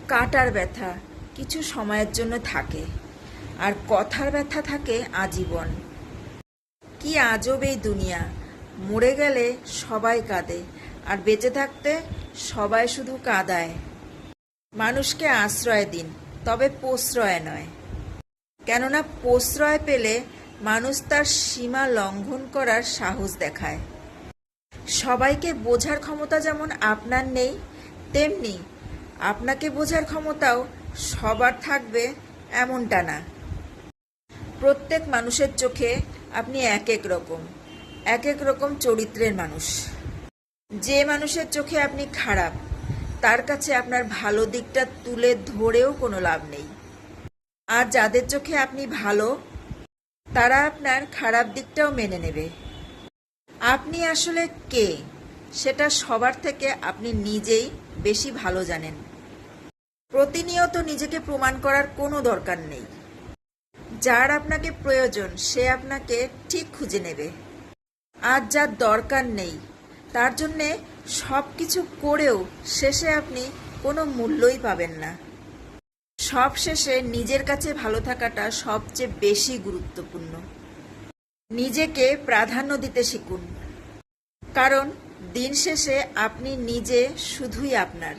কাটার ব্যথা কিছু সময়ের জন্য থাকে, আর কথার ব্যথা থাকে আজীবন। কি আজব এই দুনিয়া! মরে গেলে সবাই কাঁদে, আর বেঁচে থাকতে সবাই শুধু কাঁদায়। মানুষকে আশ্রয় দিন, তবে প্রশ্রয় নয়। কেননা প্রশ্রয় পেলে মানুষ তার সীমা লঙ্ঘন করার সাহস দেখায়। সবাইকে বোঝার ক্ষমতা যেমন আপনার নেই, তেমনি আপনাকে বোঝার ক্ষমতাও সবার থাকবে এমনটা না। প্রত্যেক মানুষের চোখে আপনি এক এক রকম চরিত্রের মানুষ। যে মানুষের চোখে আপনি খারাপ, তার কাছে আপনার ভালো দিকটা তুলে ধরেও কোনো লাভ নেই। আর যাদের চোখে আপনি ভালো, তারা আপনার খারাপ দিকটাও মেনে নেবে। আপনি আসলে কে, সেটা সবার থেকে আপনি নিজেই বেশি ভালো জানেন। প্রতিনিয়ত নিজেকে প্রমাণ করার কোনো দরকার নেই। যার আপনাকে প্রয়োজন সে আপনাকে ঠিক খুঁজে নেবে, আর যার দরকার নেই তার জন্যে সব কিছু করেও শেষে আপনি কোনো মূল্যই পাবেন না। সব শেষে নিজের কাছে ভালো থাকাটা সবচেয়ে বেশি গুরুত্বপূর্ণ। নিজেকে প্রাধান্য দিতে শিখুন, কারণ দিন শেষে আপনি নিজে শুধুই আপনার।